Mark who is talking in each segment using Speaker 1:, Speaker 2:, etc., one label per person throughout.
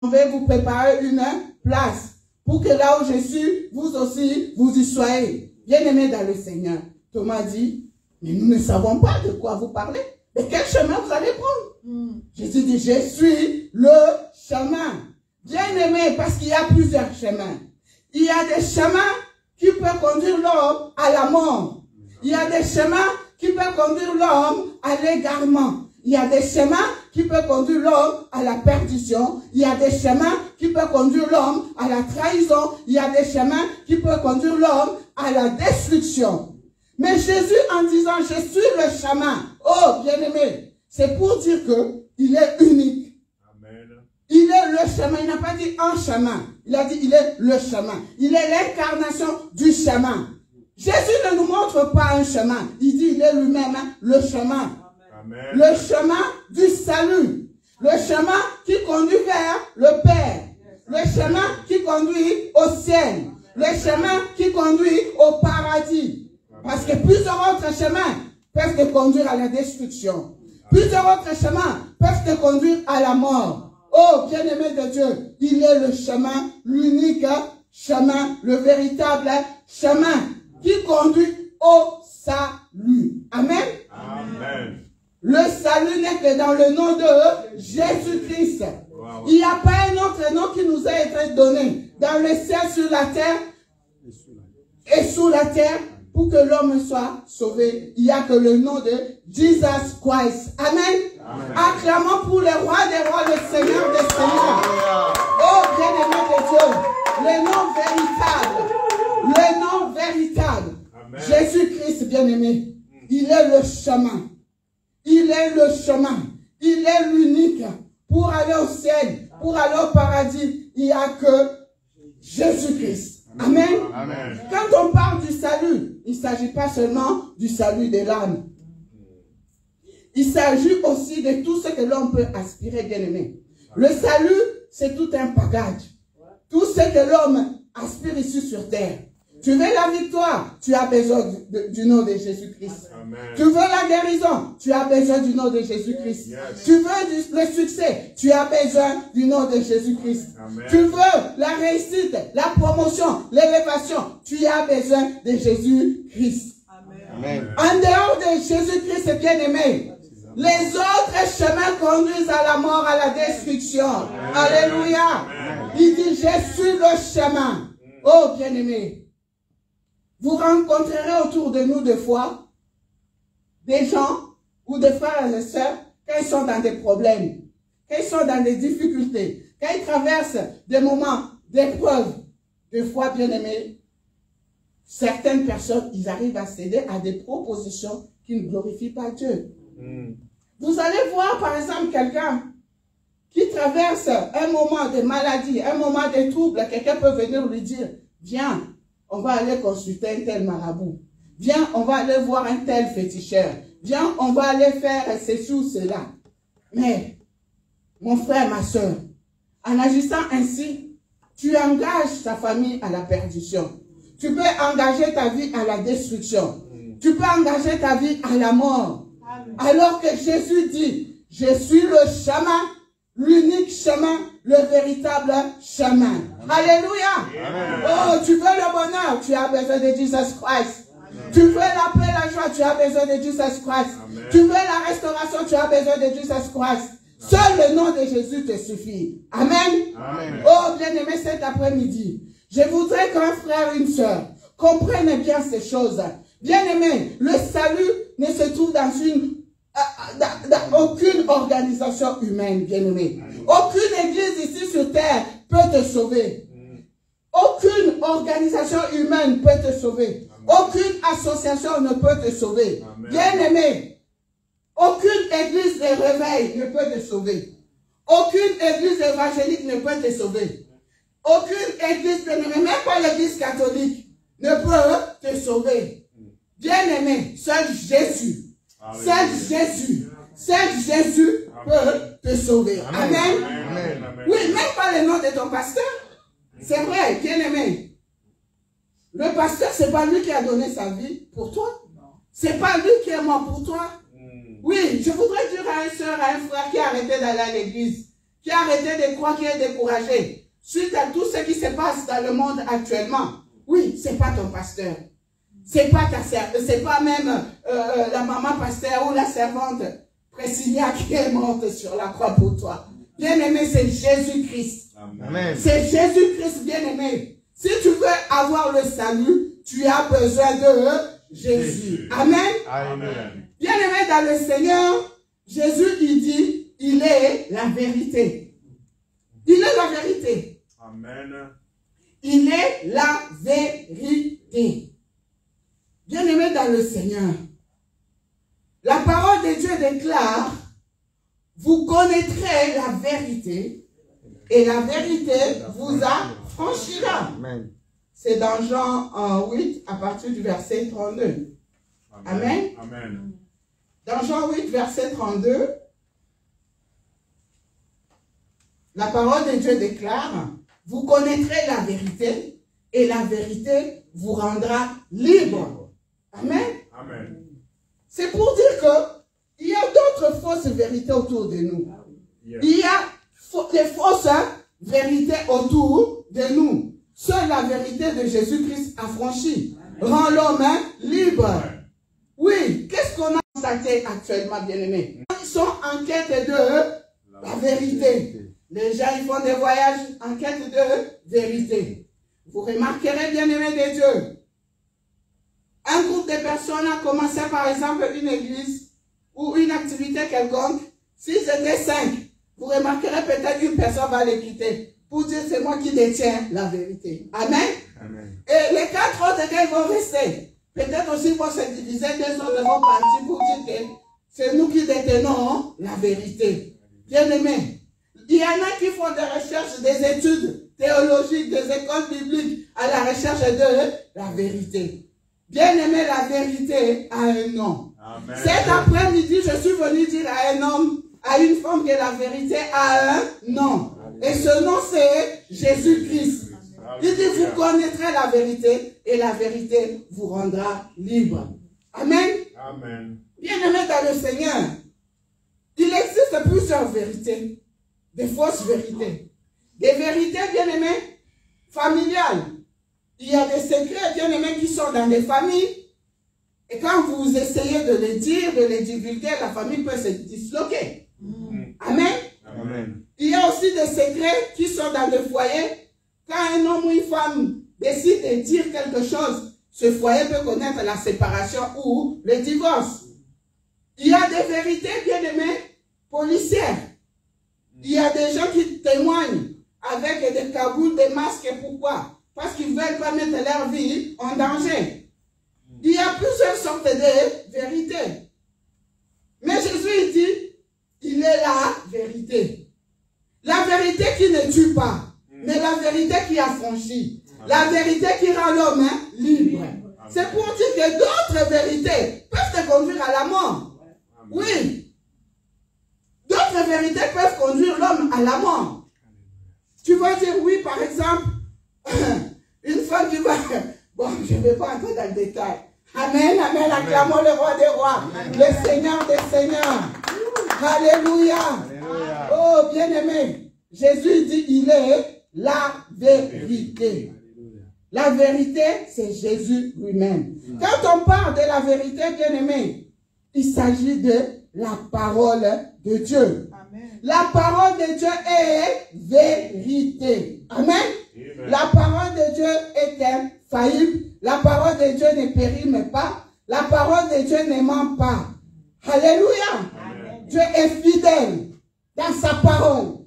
Speaker 1: vais vous préparer une place pour que là où je suis, vous aussi, vous y soyez. Bien-aimés dans le Seigneur. Thomas dit, mais nous ne savons pas de quoi vous parlez. De quel chemin vous allez prendre? Jésus dit, je suis le chemin. Bien-aimé, parce qu'il y a plusieurs chemins. Il y a des chemins qui peuvent conduire l'homme à la mort. Il y a des chemins qui peuvent conduire l'homme à l'égarement. Il y a des chemins qui peuvent conduire l'homme à la perdition. Il y a des chemins qui peuvent conduire l'homme à la trahison. Il y a des chemins qui peuvent conduire l'homme à la destruction. Mais Jésus, en disant, je suis le chemin, oh bien-aimé, c'est pour dire qu'il est unique. Amen. Il est le chemin. Il n'a pas dit un chemin. Il a dit, il est le chemin. Il est l'incarnation du chemin. Jésus ne nous montre pas un chemin. Il dit, il est lui-même le chemin. Amen. Le chemin du salut. Le chemin qui conduit vers le Père. Le chemin qui conduit au ciel. Le chemin qui conduit au paradis. Parce que plusieurs autres chemins peuvent te conduire à la destruction. Plusieurs autres chemins peuvent te conduire à la mort. Oh, bien-aimé de Dieu, il est le chemin, l'unique chemin, le véritable chemin qui conduit au salut. Amen. Amen. Le salut n'est que dans le nom de Jésus-Christ. Wow. Il n'y a pas un autre nom qui nous a été donné dans le ciel, sur la terre et sous la terre pour que l'homme soit sauvé. Il n'y a que le nom de Jesus Christ. Amen. Amen. Acclamons pour le roi des rois, le Seigneur des seigneurs. Oh, bien-aimé de Dieu, le nom véritable. Le nom véritable. Jésus-Christ, bien-aimé, il est le chemin. Il est le chemin. Il est l'unique. Pour aller au ciel, pour aller au paradis, il n'y a que Jésus-Christ. Amen. Amen. Quand on parle du salut, il ne s'agit pas seulement du salut de l'âme. Il s'agit aussi de tout ce que l'homme peut aspirer, bien-aimé. Le salut, c'est tout un bagage. Tout ce que l'homme aspire ici sur terre. Tu veux la victoire, tu as besoin du nom de Jésus-Christ. Tu veux la guérison, tu as besoin du nom de Jésus-Christ. Yes. Tu veux le succès, tu as besoin du nom de Jésus-Christ. Tu veux la réussite, la promotion, l'élévation, tu as besoin de Jésus-Christ. En dehors de Jésus-Christ, bien-aimé, les autres chemins conduisent à la mort, à la destruction. Amen. Alléluia. Amen. Il dit, je suis le chemin. Oh, bien-aimé. Vous rencontrerez autour de nous des fois des gens ou des frères et sœurs quand ils sont dans des problèmes, quand ils sont dans des difficultés, quand ils traversent des moments d'épreuve. Des fois, bien aimés, certaines personnes, ils arrivent à céder à des propositions qui ne glorifient pas Dieu. Vous allez voir par exemple quelqu'un qui traverse un moment de maladie, un moment de trouble, quelqu'un peut venir lui dire, viens, on va aller consulter un tel marabout. Viens, on va aller voir un tel féticheur. Viens, on va aller faire ceci ou cela. Mais, mon frère, ma soeur, en agissant ainsi, tu engages ta famille à la perdition. Tu peux engager ta vie à la destruction. Tu peux engager ta vie à la mort. Alors que Jésus dit, je suis le chemin, l'unique chemin, le véritable chemin. Alléluia. Oh, tu veux le bonheur, tu as besoin de Jesus Christ. Tu veux la paix, la joie, tu as besoin de Jesus Christ. Tu veux la restauration, tu as besoin de Jesus Christ. Seul le nom de Jésus te suffit. Amen. Oh, bien-aimé, cet après-midi, je voudrais qu'un frère, une sœur, comprenne bien ces choses. Bien-aimé, le salut ne se trouve dans aucune organisation humaine, bien-aimé. Aucune église ici sur terre peut te sauver. Aucune organisation humaine peut te sauver. Aucune association ne peut te sauver. Bien-aimé, aucune église de réveil ne peut te sauver. Aucune église évangélique ne peut te sauver. Aucune église, même pas l'église catholique, ne peut te sauver. Bien-aimé, seul Jésus, seul Jésus, seul Jésus peut te sauver. Amen. Oui, même pas le nom de ton pasteur. C'est vrai, bien-aimé. Le pasteur, c'est pas lui qui a donné sa vie pour toi. C'est pas lui qui est mort pour toi. Oui, je voudrais dire à une soeur, à un frère qui a arrêté d'aller à l'église, qui a arrêté de croire, qui est découragé, suite à tout ce qui se passe dans le monde actuellement. Oui, c'est pas ton pasteur. C'est pas ta servante, c'est pas même la maman pasteur ou la servante Priscilla qui est morte sur la croix pour toi. Bien-aimé, c'est Jésus-Christ. C'est Jésus-Christ, bien-aimé. Si tu veux avoir le salut, tu as besoin de Jésus. Amen.
Speaker 2: Amen.
Speaker 1: Bien-aimé dans le Seigneur, Jésus, il dit, il est la vérité. Il est la vérité.
Speaker 2: Amen.
Speaker 1: Il est la vérité. Bien-aimé dans le Seigneur, la parole de Dieu déclare, vous connaîtrez la vérité et la vérité vous affranchira. C'est dans Jean 8 à partir du verset 32. Amen.
Speaker 2: Amen.
Speaker 1: Dans Jean 8, verset 32, la parole de Dieu déclare, vous connaîtrez la vérité et la vérité vous rendra libre. Amen.
Speaker 2: Amen.
Speaker 1: C'est pour dire qu'il y a d'autres fausses vérités autour de nous. Il y a des fausses vérités autour de nous. Seule la vérité de Jésus-Christ affranchie rend l'homme libre. Oui, qu'est-ce qu'on a constaté actuellement, bien-aimés? Ils sont en quête de la vérité. Les gens, ils font des voyages en quête de vérité. Vous remarquerez, bien-aimés de Dieu, un groupe de personnes a commencé, par exemple, une église ou une activité quelconque. S'ils étaient 5, vous remarquerez peut-être qu'une personne va les quitter pour dire c'est moi qui détiens la vérité. Amen.
Speaker 2: Amen.
Speaker 1: Et les 4 autres ils vont rester. Peut-être aussi vont se diviser, 2 autres vont partir pour dire que c'est nous qui détenons la vérité. Bien-aimés, il y en a qui font des recherches, des études théologiques, des écoles bibliques à la recherche de la vérité. Bien-aimé, la vérité a un nom.
Speaker 2: Amen.
Speaker 1: Cet après-midi, je suis venu dire à un homme, à une femme que la vérité a un nom. Et ce nom, c'est Jésus-Christ. Il dit, vous connaîtrez la vérité et la vérité vous rendra libre. Amen.
Speaker 2: Amen.
Speaker 1: Bien-aimé dans le Seigneur, il existe plusieurs vérités, des fausses vérités. Des vérités, bien-aimés, familiales. Il y a des secrets, bien-aimés, qui sont dans les familles. Et quand vous essayez de les dire, de les divulguer, la famille peut se disloquer. Amen.
Speaker 2: Amen.
Speaker 1: Il y a aussi des secrets qui sont dans le foyer. Quand un homme ou une femme décide de dire quelque chose, ce foyer peut connaître la séparation ou le divorce. Il y a des vérités, bien-aimées, policières. Il y a des gens qui témoignent avec des caboules, des masques. Pourquoi? Parce qu'ils ne veulent pas mettre leur vie en danger. Il y a plusieurs sortes de vérités. Mais Jésus dit, il est la vérité. La vérité qui ne tue pas, mais la vérité qui affranchit. La vérité qui rend l'homme libre. C'est pour dire que d'autres vérités peuvent te conduire à la mort. Oui. D'autres vérités peuvent conduire l'homme à la mort. Tu vas dire oui, par exemple, une femme qui va... Bon, je ne vais pas entrer dans le détail. Amen, amen, acclamons le roi des rois, le Seigneur des seigneurs. Alléluia. Alléluia. Oh, bien-aimé, Jésus dit, il est la vérité. La vérité, c'est Jésus lui-même. Quand on parle de la vérité, bien-aimé, il s'agit de la parole de Dieu. Amen. La parole de Dieu est vérité. Amen. Amen. La parole de Dieu est infaillible. La parole de Dieu ne périme pas. La parole de Dieu ne ment pas. Alléluia. Amen. Dieu est fidèle dans sa parole.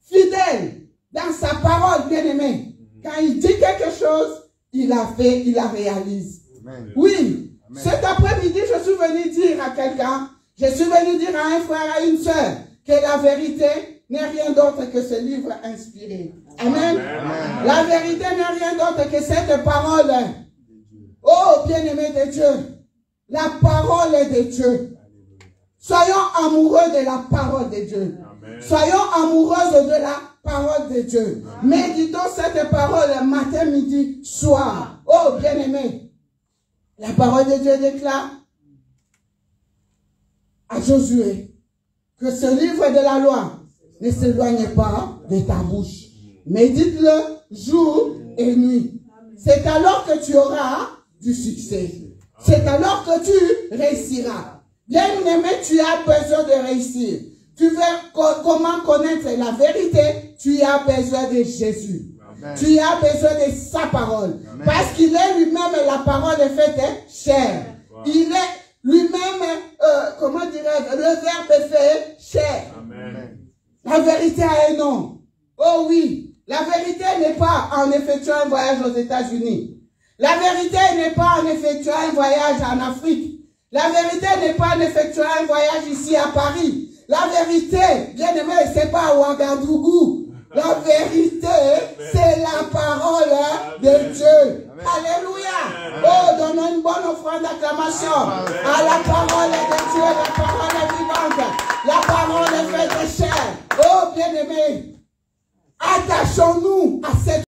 Speaker 1: Fidèle dans sa parole, bien-aimé. Quand il dit quelque chose, il la fait, il la réalise. Amen. Oui. Amen. Cet après-midi, je suis venu dire à quelqu'un, je suis venu dire à un frère, à une sœur, que la vérité n'est rien d'autre que ce livre inspiré. Amen. Amen. La vérité n'est rien d'autre que cette parole. Oh, bien-aimé de Dieu, la parole de Dieu. Soyons amoureux de la parole de Dieu. Amen. Soyons amoureuses de la parole de Dieu. Méditons cette parole matin, midi, soir. Oh, bien-aimé, la parole de Dieu déclare à Josué que ce livre de la loi ne s'éloigne pas de ta bouche. Médite-le jour et nuit. C'est alors que tu auras du succès. C'est alors que tu réussiras. Bien-aimé, tu as besoin de réussir. Tu veux comment connaître la vérité? Tu as besoin de Jésus. Amen. Tu as besoin de sa parole. Amen. Parce qu'il est lui-même, la parole est faite chair. Wow. Il est lui-même, comment dirais-je, le verbe est fait chair. Amen. La vérité a un nom. Oh oui, la vérité n'est pas en effectuant un voyage aux États-Unis. La vérité n'est pas en effectuant un voyage en Afrique. La vérité n'est pas en effectuant un voyage ici à Paris. La vérité, bien aimé, c'est pas à Ouagadougou. La vérité, c'est la parole de Dieu. Amen. Alléluia. Oh, donnons une bonne offrande d'acclamation à la parole de Dieu. La parole est vivante. La parole est faite de chair. Oh, bien aimé, attachons-nous